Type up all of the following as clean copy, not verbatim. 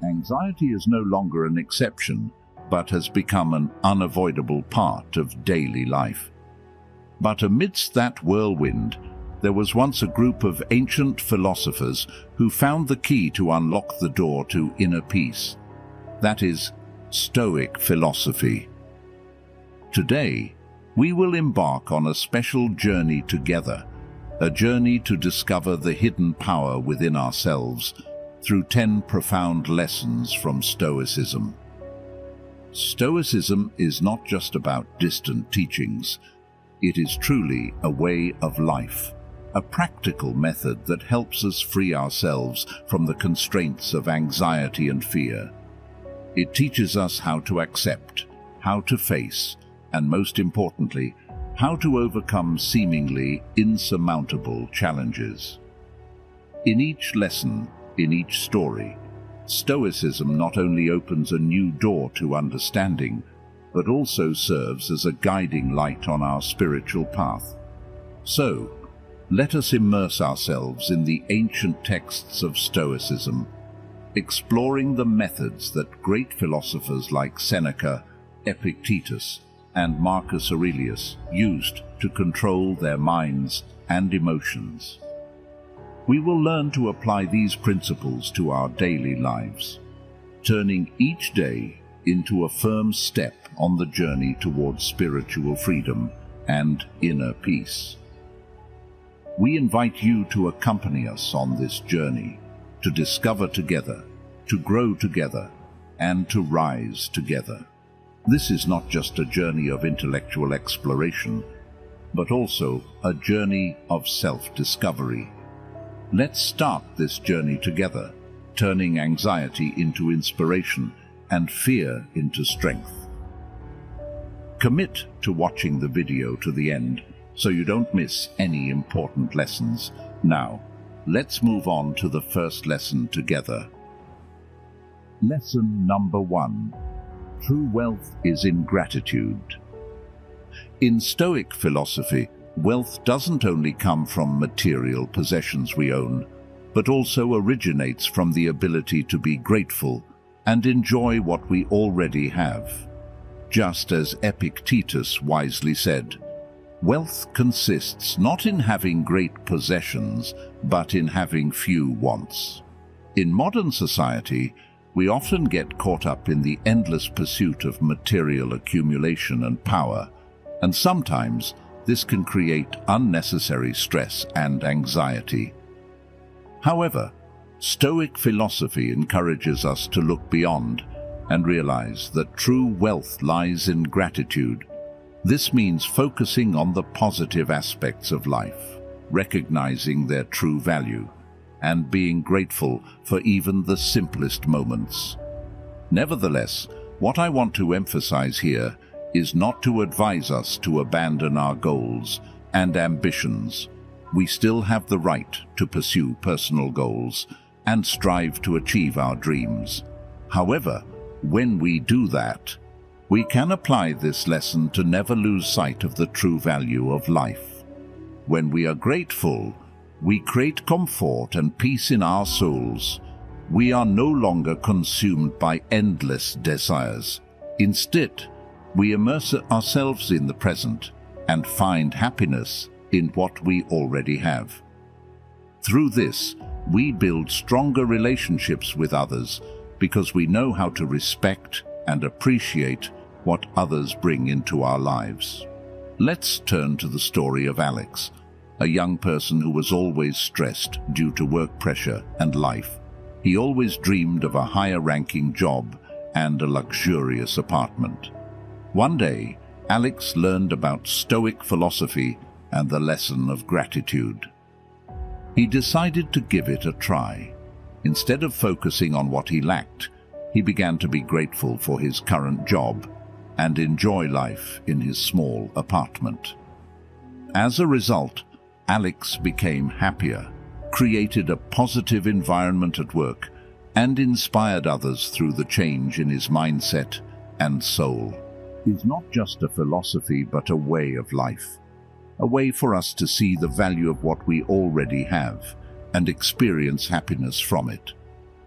Anxiety is no longer an exception, but has become an unavoidable part of daily life. But amidst that whirlwind, there was once a group of ancient philosophers who found the key to unlock the door to inner peace. That is, Stoic philosophy. Today, we will embark on a special journey together, a journey to discover the hidden power within ourselves through 10 profound lessons from Stoicism. Stoicism is not just about distant teachings. It is truly a way of life, a practical method that helps us free ourselves from the constraints of anxiety and fear. It teaches us how to accept, how to face, and most importantly, how to overcome seemingly insurmountable challenges. In each lesson, in each story, Stoicism not only opens a new door to understanding, but also serves as a guiding light on our spiritual path. So, let us immerse ourselves in the ancient texts of Stoicism, exploring the methods that great philosophers like Seneca, Epictetus, and Marcus Aurelius used to control their minds and emotions. We will learn to apply these principles to our daily lives, turning each day into a firm step on the journey towards spiritual freedom and inner peace. We invite you to accompany us on this journey, to discover together, to grow together, and to rise together. This is not just a journey of intellectual exploration, but also a journey of self-discovery. Let's start this journey together, turning anxiety into inspiration and fear into strength. Commit to watching the video to the end so you don't miss any important lessons. Now, let's move on to the first lesson together. Lesson number 1. True wealth is in gratitude. In Stoic philosophy, wealth doesn't only come from material possessions we own, but also originates from the ability to be grateful and enjoy what we already have. Just as Epictetus wisely said, wealth consists not in having great possessions, but in having few wants. In modern society, we often get caught up in the endless pursuit of material accumulation and power, and sometimes this can create unnecessary stress and anxiety. However, Stoic philosophy encourages us to look beyond and realize that true wealth lies in gratitude. This means focusing on the positive aspects of life, recognizing their true value, and being grateful for even the simplest moments. Nevertheless, what I want to emphasize here is not to advise us to abandon our goals and ambitions. We still have the right to pursue personal goals and strive to achieve our dreams. However, when we do that, we can apply this lesson to never lose sight of the true value of life. When we are grateful, we create comfort and peace in our souls. We are no longer consumed by endless desires. Instead, we immerse ourselves in the present and find happiness in what we already have. Through this, we build stronger relationships with others because we know how to respect and appreciate what others bring into our lives. Let's turn to the story of Alex, a young person who was always stressed due to work pressure and life. He always dreamed of a higher-ranking job and a luxurious apartment. One day, Alex learned about Stoic philosophy and the lesson of gratitude. He decided to give it a try. Instead of focusing on what he lacked, he began to be grateful for his current job and enjoy life in his small apartment. As a result, Alex became happier, created a positive environment at work, and inspired others through the change in his mindset and soul. It's not just a philosophy, but a way of life, a way for us to see the value of what we already have and experience happiness from it.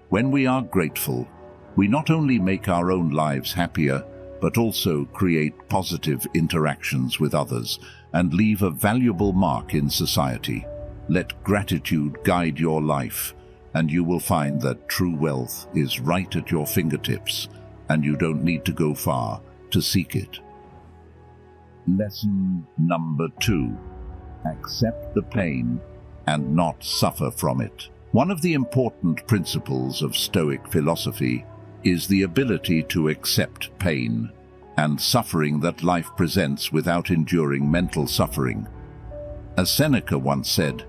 When we are grateful, we not only make our own lives happier, but also create positive interactions with others and leave a valuable mark in society. Let gratitude guide your life, and you will find that true wealth is right at your fingertips, and you don't need to go far to seek it. Lesson number 2. Accept the pain and not suffer from it. One of the important principles of Stoic philosophy is the ability to accept pain and suffering that life presents without enduring mental suffering. As Seneca once said,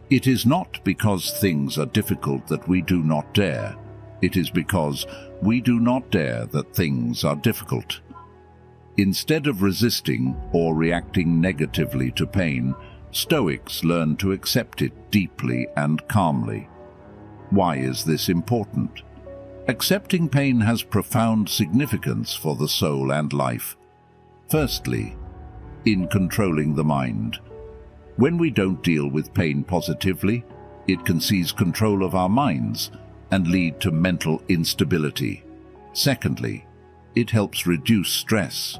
"It is not because things are difficult that we do not dare. It is because we do not dare that things are difficult." Instead of resisting or reacting negatively to pain, Stoics learn to accept it deeply and calmly. Why is this important? Accepting pain has profound significance for the soul and life. Firstly, in controlling the mind. When we don't deal with pain positively, it can seize control of our minds and lead to mental instability. Secondly, it helps reduce stress.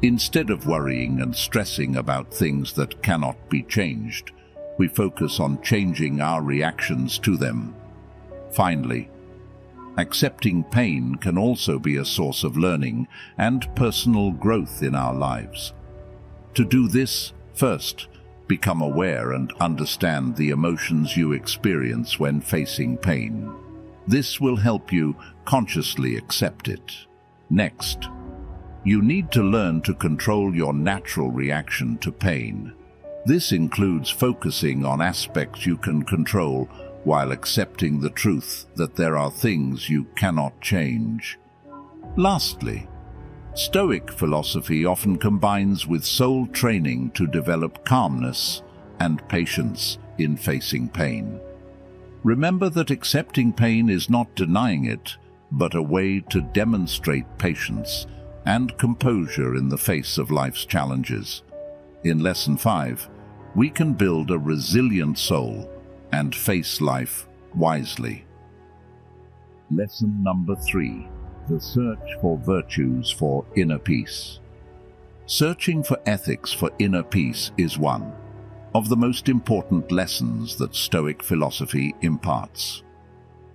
Instead of worrying and stressing about things that cannot be changed, we focus on changing our reactions to them. Finally, accepting pain can also be a source of learning and personal growth in our lives. To do this, first, become aware and understand the emotions you experience when facing pain. This will help you consciously accept it. Next, you need to learn to control your natural reaction to pain. This includes focusing on aspects you can control while accepting the truth that there are things you cannot change. Lastly, Stoic philosophy often combines with soul training to develop calmness and patience in facing pain. Remember that accepting pain is not denying it, but a way to demonstrate patience and composure in the face of life's challenges. In Lesson 5, we can build a resilient soul and face life wisely. Lesson number 3. The search for virtues for inner peace. Searching for ethics for inner peace is one of the most important lessons that Stoic philosophy imparts.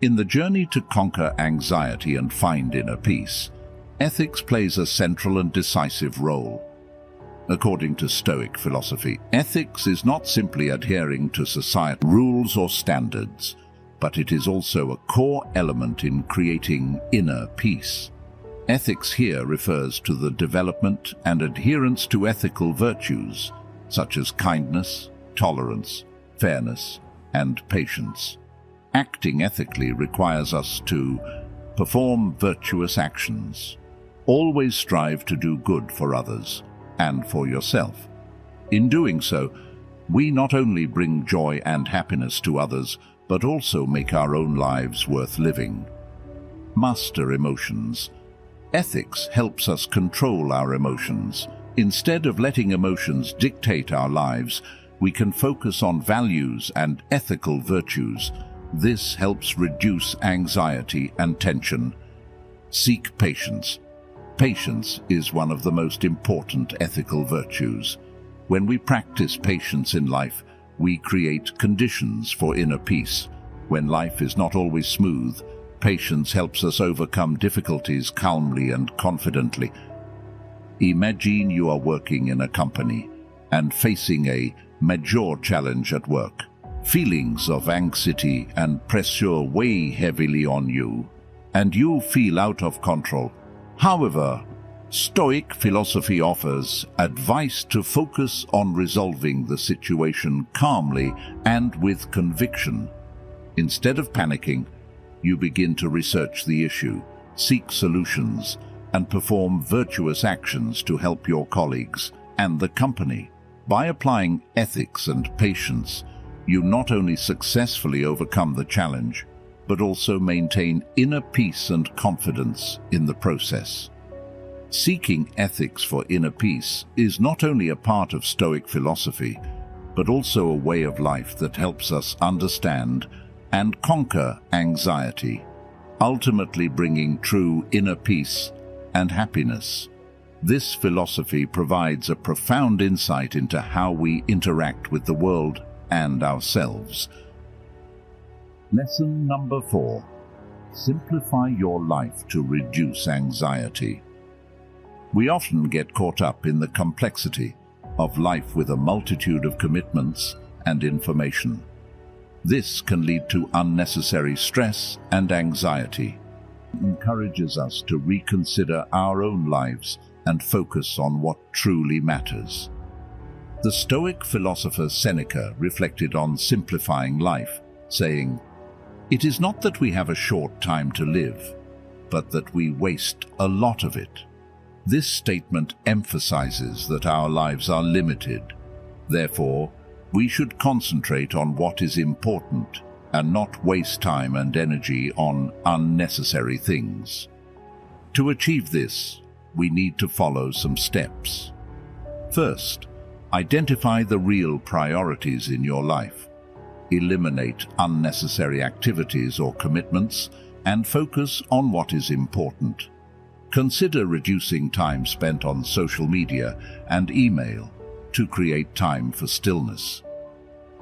In the journey to conquer anxiety and find inner peace, ethics plays a central and decisive role. According to Stoic philosophy, ethics is not simply adhering to societal rules or standards, but it is also a core element in creating inner peace. Ethics here refers to the development and adherence to ethical virtues, such as kindness, tolerance, fairness, and patience. Acting ethically requires us to perform virtuous actions. Always strive to do good for others and for yourself. In doing so, we not only bring joy and happiness to others, but also make our own lives worth living. Master emotions. Ethics helps us control our emotions. Instead of letting emotions dictate our lives, we can focus on values and ethical virtues. This helps reduce anxiety and tension. Seek patience. Patience is one of the most important ethical virtues. When we practice patience in life, we create conditions for inner peace. When life is not always smooth, patience helps us overcome difficulties calmly and confidently. Imagine you are working in a company and facing a major challenge at work. Feelings of anxiety and pressure weigh heavily on you, and you feel out of control. However, Stoic philosophy offers advice to focus on resolving the situation calmly and with conviction. Instead of panicking, you begin to research the issue, seek solutions, and perform virtuous actions to help your colleagues and the company. By applying ethics and patience, you not only successfully overcome the challenge, but also maintain inner peace and confidence in the process. Seeking ethics for inner peace is not only a part of Stoic philosophy, but also a way of life that helps us understand and conquer anxiety. ultimately bringing true inner peace and happiness. This philosophy provides a profound insight into how we interact with the world and ourselves. Lesson number 4. Simplify your life to reduce anxiety. We often get caught up in the complexity of life with a multitude of commitments and information. This can lead to unnecessary stress and anxiety. It encourages us to reconsider our own lives and focus on what truly matters. The Stoic philosopher Seneca reflected on simplifying life, saying, "It is not that we have a short time to live, but that we waste a lot of it." This statement emphasizes that our lives are limited. Therefore, we should concentrate on what is important and not waste time and energy on unnecessary things. To achieve this, we need to follow some steps. First, identify the real priorities in your life. Eliminate unnecessary activities or commitments and focus on what is important. Consider reducing time spent on social media and email to create time for stillness.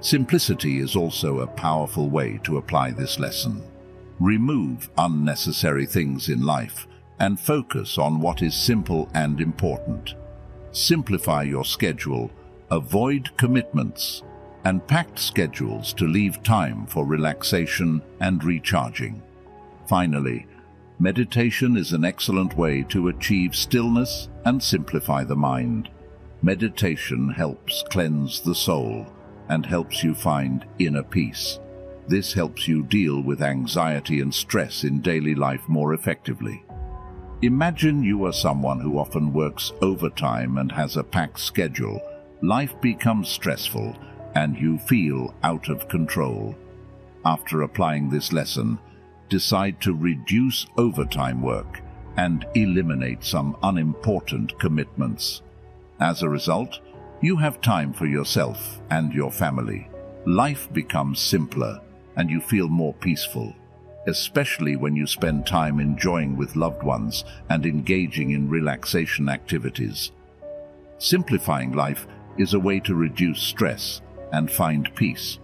Simplicity is also a powerful way to apply this lesson. Remove unnecessary things in life and focus on what is simple and important. Simplify your schedule, avoid commitments, and packed schedules to leave time for relaxation and recharging. Finally, meditation is an excellent way to achieve stillness and simplify the mind. Meditation helps cleanse the soul and helps you find inner peace. This helps you deal with anxiety and stress in daily life more effectively. Imagine you are someone who often works overtime and has a packed schedule. Life becomes stressful and you feel out of control. After applying this lesson, decide to reduce overtime work and eliminate some unimportant commitments. As a result, you have time for yourself and your family. Life becomes simpler and you feel more peaceful, especially when you spend time enjoying with loved ones and engaging in relaxation activities. Simplifying life is a way to reduce stress and find peace.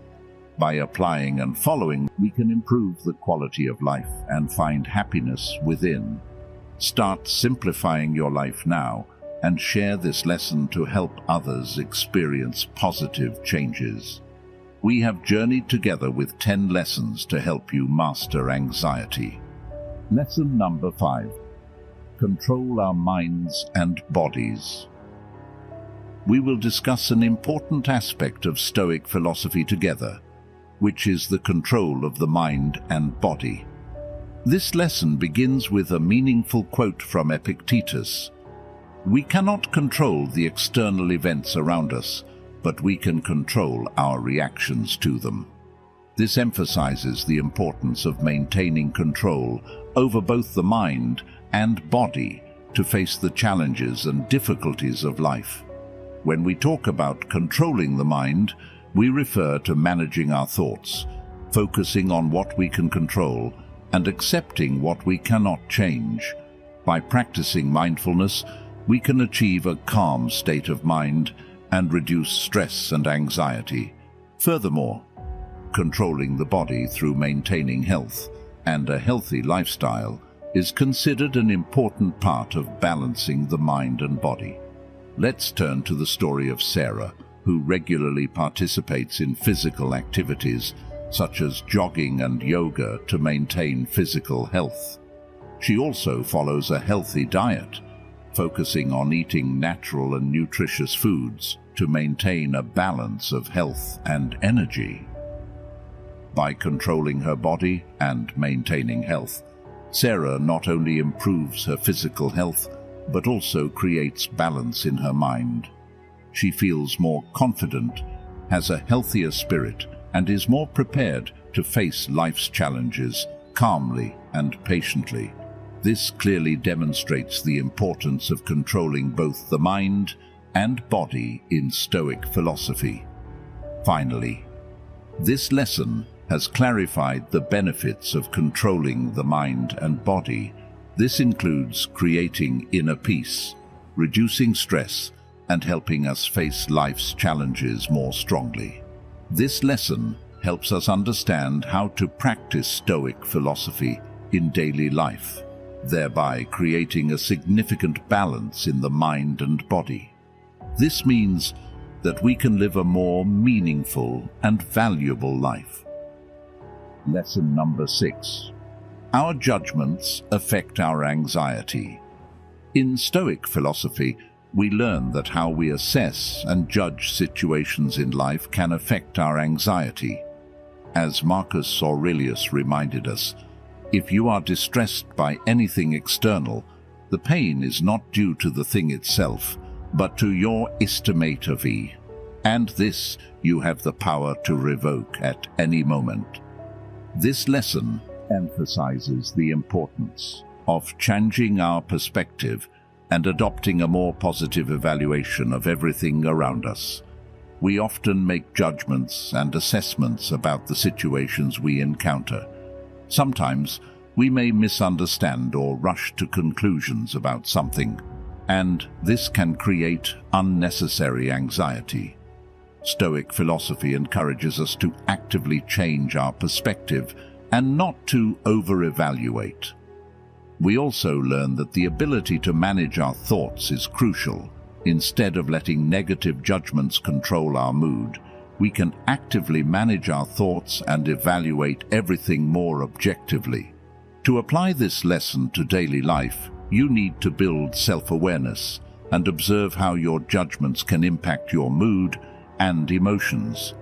By applying and following, we can improve the quality of life and find happiness within. Start simplifying your life now and share this lesson to help others experience positive changes. We have journeyed together with 10 lessons to help you master anxiety. Lesson number 5. Control our minds and bodies. We will discuss an important aspect of Stoic philosophy together, which is the control of the mind and body. This lesson begins with a meaningful quote from Epictetus. "We cannot control the external events around us, but we can control our reactions to them." This emphasizes the importance of maintaining control over both the mind and body to face the challenges and difficulties of life. When we talk about controlling the mind, we refer to managing our thoughts, focusing on what we can control, and accepting what we cannot change. By practicing mindfulness, we can achieve a calm state of mind and reduce stress and anxiety. Furthermore, controlling the body through maintaining health and a healthy lifestyle is considered an important part of balancing the mind and body. Let's turn to the story of Sarah, who regularly participates in physical activities such as jogging and yoga to maintain physical health. She also follows a healthy diet, focusing on eating natural and nutritious foods to maintain a balance of health and energy. By controlling her body and maintaining health, Sarah not only improves her physical health, but also creates balance in her mind. She feels more confident, has a healthier spirit, and is more prepared to face life's challenges calmly and patiently. This clearly demonstrates the importance of controlling both the mind and body in Stoic philosophy. Finally, this lesson has clarified the benefits of controlling the mind and body. This includes creating inner peace, reducing stress, and helping us face life's challenges more strongly. This lesson helps us understand how to practice Stoic philosophy in daily life, thereby creating a significant balance in the mind and body. This means that we can live a more meaningful and valuable life. Lesson number 6. Our judgments affect our anxiety. In Stoic philosophy, we learn that how we assess and judge situations in life can affect our anxiety. As Marcus Aurelius reminded us, if you are distressed by anything external, the pain is not due to the thing itself, but to your estimate of it, and this you have the power to revoke at any moment. This lesson emphasizes the importance of changing our perspective and adopting a more positive evaluation of everything around us. We often make judgments and assessments about the situations we encounter. Sometimes we may misunderstand or rush to conclusions about something, and this can create unnecessary anxiety. Stoic philosophy encourages us to actively change our perspective and not to over-evaluate. We also learn that the ability to manage our thoughts is crucial. Instead of letting negative judgments control our mood, we can actively manage our thoughts and evaluate everything more objectively. To apply this lesson to daily life, you need to build self-awareness and observe how your judgments can impact your mood and emotions.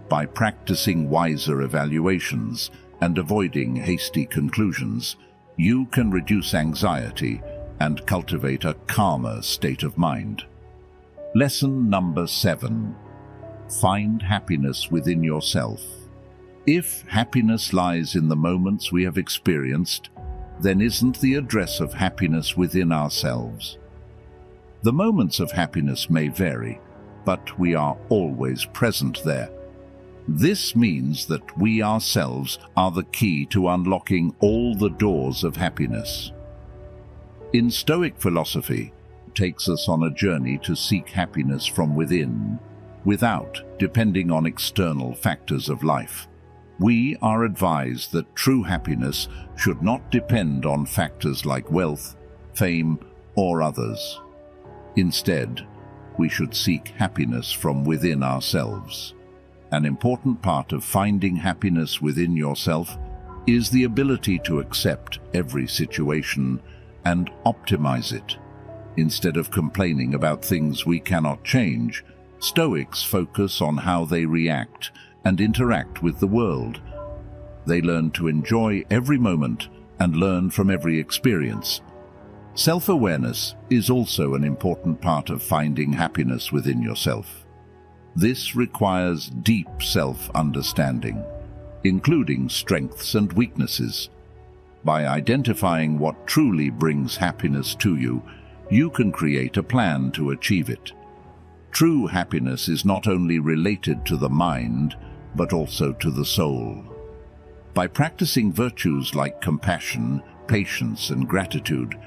By practicing wiser evaluations and avoiding hasty conclusions, you can reduce anxiety and cultivate a calmer state of mind. Lesson number 7. Find happiness within yourself. If happiness lies in the moments we have experienced, then isn't the address of happiness within ourselves? The moments of happiness may vary, but we are always present there. This means that we ourselves are the key to unlocking all the doors of happiness. In Stoic philosophy, it takes us on a journey to seek happiness from within, without depending on external factors of life. We are advised that true happiness should not depend on factors like wealth, fame, or others. Instead, we should seek happiness from within ourselves. An important part of finding happiness within yourself is the ability to accept every situation and optimize it. Instead of complaining about things we cannot change, Stoics focus on how they react and interact with the world. They learn to enjoy every moment and learn from every experience. Self-awareness is also an important part of finding happiness within yourself. This requires deep self-understanding, including strengths and weaknesses. By identifying what truly brings happiness to you, you can create a plan to achieve it. True happiness is not only related to the mind, but also to the soul. By practicing virtues like compassion, patience, and gratitude,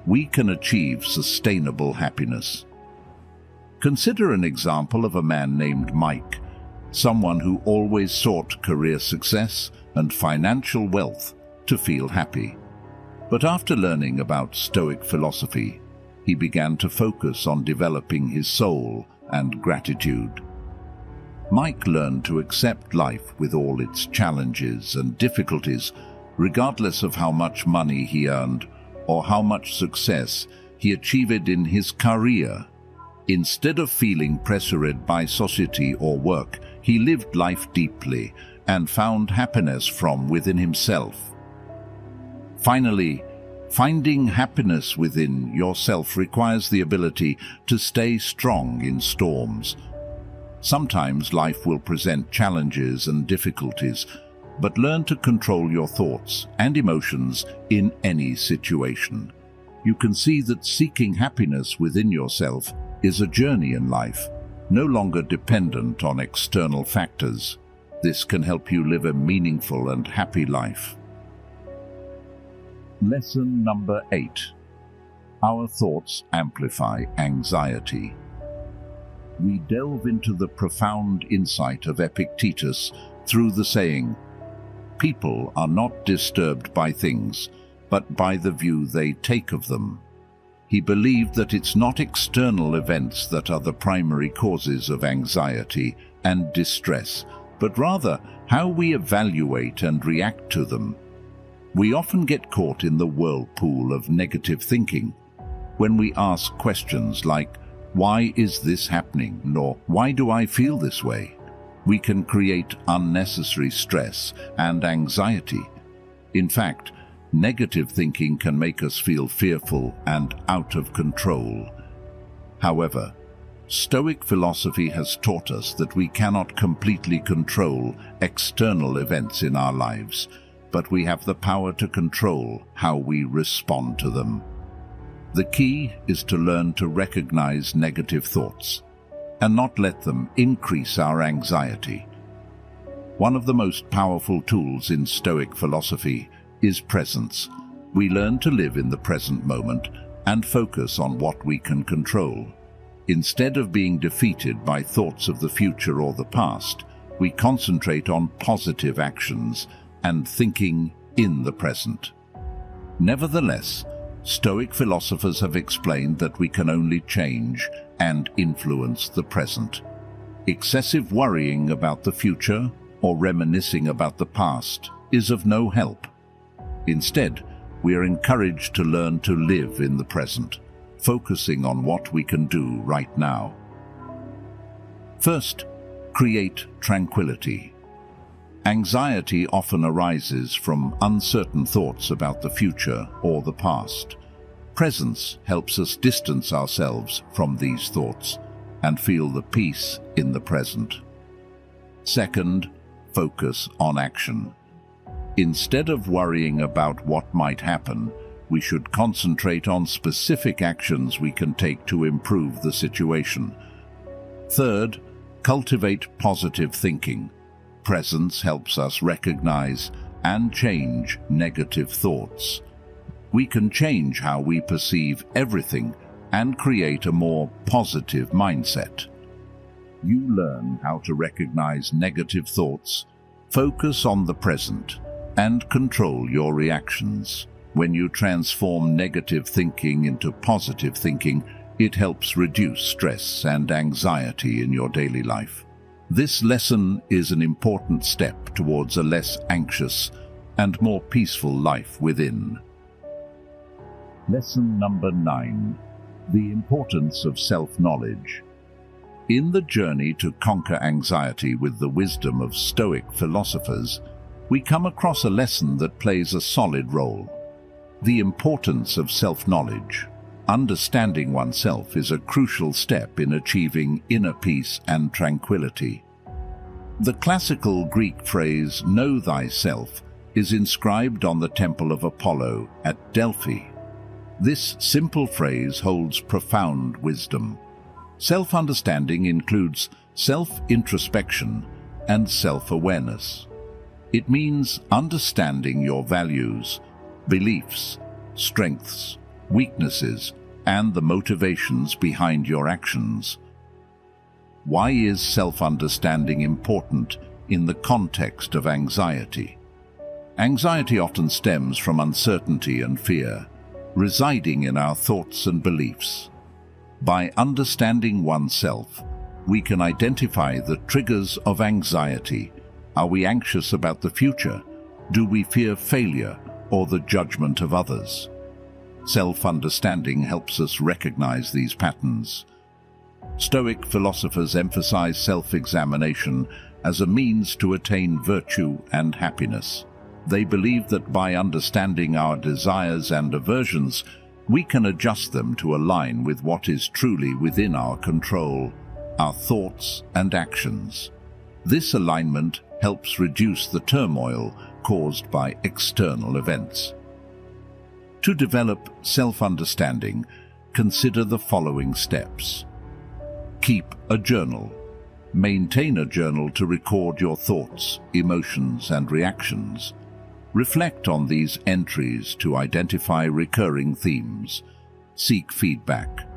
we can achieve sustainable happiness. Consider an example of a man named Mike, someone who always sought career success and financial wealth to feel happy. But after learning about Stoic philosophy, he began to focus on developing his soul and gratitude. Mike learned to accept life with all its challenges and difficulties, regardless of how much money he earned or how much success he achieved in his career. Instead of feeling pressured by society or work, he lived life deeply and found happiness from within himself. Finally, finding happiness within yourself requires the ability to stay strong in storms. Sometimes life will present challenges and difficulties, but learn to control your thoughts and emotions in any situation. You can see that seeking happiness within yourself is a journey in life, no longer dependent on external factors. This can help you live a meaningful and happy life. Lesson number 8. Our thoughts amplify anxiety. We delve into the profound insight of Epictetus through the saying, "People are not disturbed by things, but by the view they take of them." He believed that it's not external events that are the primary causes of anxiety and distress, but rather how we evaluate and react to them. We often get caught in the whirlpool of negative thinking. When we ask questions like, "Why is this happening?" or "Why do I feel this way?" we can create unnecessary stress and anxiety. In fact, negative thinking can make us feel fearful and out of control. However, Stoic philosophy has taught us that we cannot completely control external events in our lives, but we have the power to control how we respond to them. The key is to learn to recognize negative thoughts and not let them increase our anxiety. One of the most powerful tools in Stoic philosophy is presence. We learn to live in the present moment and focus on what we can control. Instead of being defeated by thoughts of the future or the past, we concentrate on positive actions and thinking in the present. Nevertheless, Stoic philosophers have explained that we can only change and influence the present. Excessive worrying about the future or reminiscing about the past is of no help. Instead, we are encouraged to learn to live in the present, focusing on what we can do right now. First, create tranquility. Anxiety often arises from uncertain thoughts about the future or the past. Presence helps us distance ourselves from these thoughts and feel the peace in the present. Second, focus on action. Instead of worrying about what might happen, we should concentrate on specific actions we can take to improve the situation. Third, cultivate positive thinking. Presence helps us recognize and change negative thoughts. We can change how we perceive everything and create a more positive mindset. You learn how to recognize negative thoughts, focus on the present, and control your reactions. When you transform negative thinking into positive thinking, it helps reduce stress and anxiety in your daily life. This lesson is an important step towards a less anxious and more peaceful life within. Lesson number 9. The importance of self-knowledge. In the journey to conquer anxiety with the wisdom of Stoic philosophers, we come across a lesson that plays a solid role. The importance of self-knowledge. Understanding oneself is a crucial step in achieving inner peace and tranquility. The classical Greek phrase, "know thyself," is inscribed on the Temple of Apollo at Delphi. This simple phrase holds profound wisdom. Self-understanding includes self-introspection and self-awareness. It means understanding your values, beliefs, strengths, weaknesses, and the motivations behind your actions. Why is self-understanding important in the context of anxiety? Anxiety often stems from uncertainty and fear, residing in our thoughts and beliefs. By understanding oneself, we can identify the triggers of anxiety. Are we anxious about the future? Do we fear failure or the judgment of others? Self-understanding helps us recognize these patterns. Stoic philosophers emphasize self-examination as a means to attain virtue and happiness. They believe that by understanding our desires and aversions, we can adjust them to align with what is truly within our control, our thoughts and actions. This alignment helps reduce the turmoil caused by external events. To develop self-understanding, consider the following steps. Keep a journal. Maintain a journal to record your thoughts, emotions, and reactions. Reflect on these entries to identify recurring themes. Seek feedback.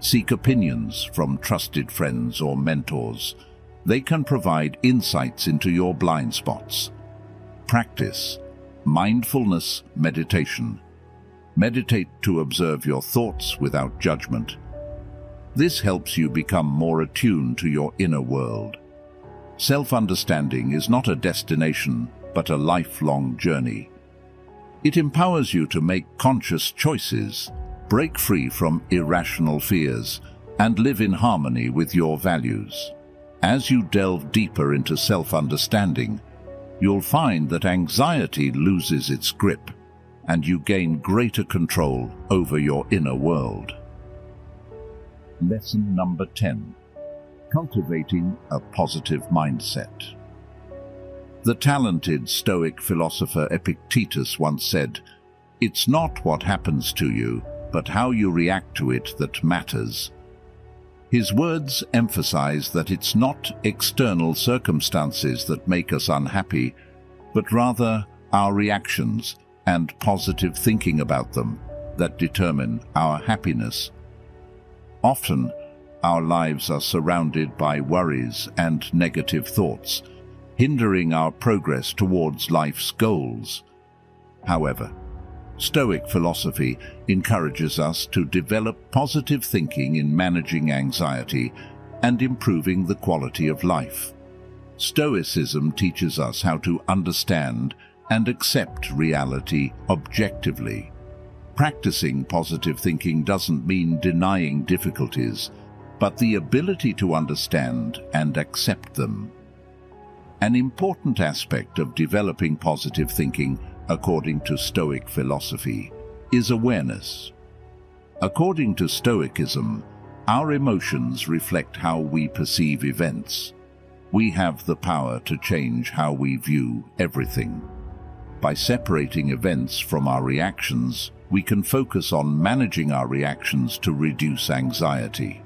Seek opinions from trusted friends or mentors. They can provide insights into your blind spots. Practice mindfulness meditation. Meditate to observe your thoughts without judgment. This helps you become more attuned to your inner world. Self-understanding is not a destination, but a lifelong journey. It empowers you to make conscious choices, break free from irrational fears, and live in harmony with your values. As you delve deeper into self-understanding, you'll find that anxiety loses its grip, and you gain greater control over your inner world. Lesson number 10. Cultivating a positive mindset. The talented Stoic philosopher Epictetus once said, "It's not what happens to you, but how you react to it that matters." His words emphasize that it's not external circumstances that make us unhappy, but rather our reactions and positive thinking about them that determine our happiness. Often, our lives are surrounded by worries and negative thoughts, hindering our progress towards life's goals. However, Stoic philosophy encourages us to develop positive thinking in managing anxiety and improving the quality of life. Stoicism teaches us how to understand and accept reality objectively. Practicing positive thinking doesn't mean denying difficulties, but the ability to understand and accept them. An important aspect of developing positive thinking, according to Stoic philosophy, is awareness. According to Stoicism, our emotions reflect how we perceive events. We have the power to change how we view everything. By separating events from our reactions, we can focus on managing our reactions to reduce anxiety.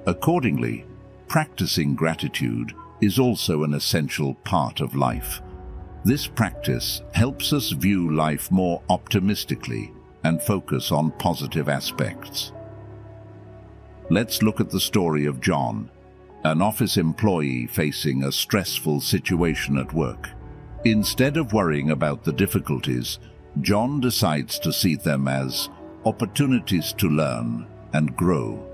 Accordingly, practicing gratitude is also an essential part of life. This practice helps us view life more optimistically and focus on positive aspects. Let's look at the story of John, an office employee facing a stressful situation at work. Instead of worrying about the difficulties, John decides to see them as opportunities to learn and grow.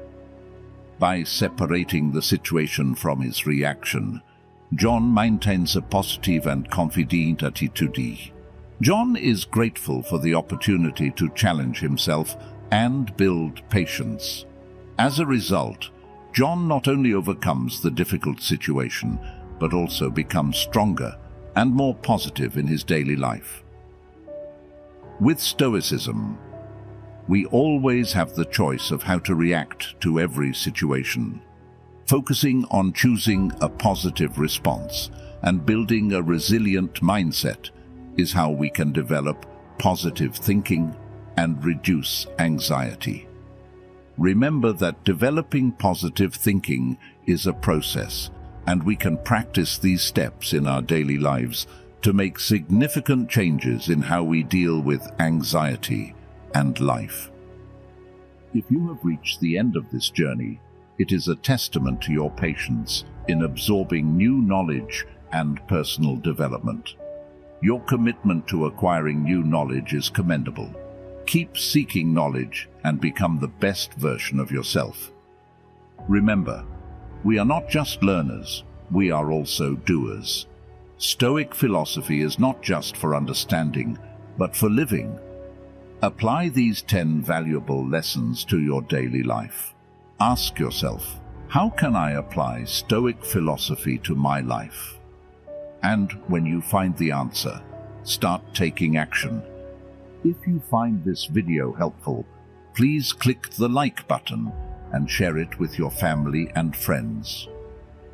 By separating the situation from his reaction, John maintains a positive and confident attitude. John is grateful for the opportunity to challenge himself and build patience. As a result, John not only overcomes the difficult situation, but also becomes stronger and more positive in his daily life. With Stoicism, we always have the choice of how to react to every situation. Focusing on choosing a positive response and building a resilient mindset is how we can develop positive thinking and reduce anxiety. Remember that developing positive thinking is a process, and we can practice these steps in our daily lives to make significant changes in how we deal with anxiety and life. If you have reached the end of this journey, it is a testament to your patience in absorbing new knowledge and personal development. Your commitment to acquiring new knowledge is commendable. Keep seeking knowledge and become the best version of yourself. Remember, we are not just learners, we are also doers. Stoic philosophy is not just for understanding, but for living. Apply these 10 valuable lessons to your daily life. Ask yourself, how can I apply Stoic philosophy to my life? And when you find the answer, start taking action. If you find this video helpful, please click the like button and share it with your family and friends.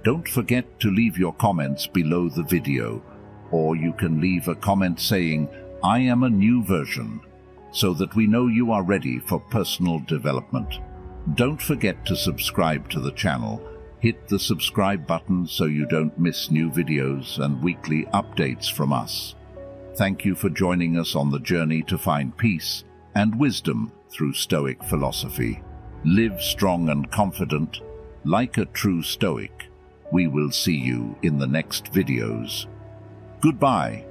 Don't forget to leave your comments below the video, or you can leave a comment saying, "I am a new version," so that we know you are ready for personal development. Don't forget to subscribe to the channel, Hit the subscribe button so you don't miss new videos and weekly updates from us. Thank you for joining us on the journey to find peace and wisdom through Stoic philosophy. Live strong and confident, like a true Stoic. We will see you in the next videos. Goodbye.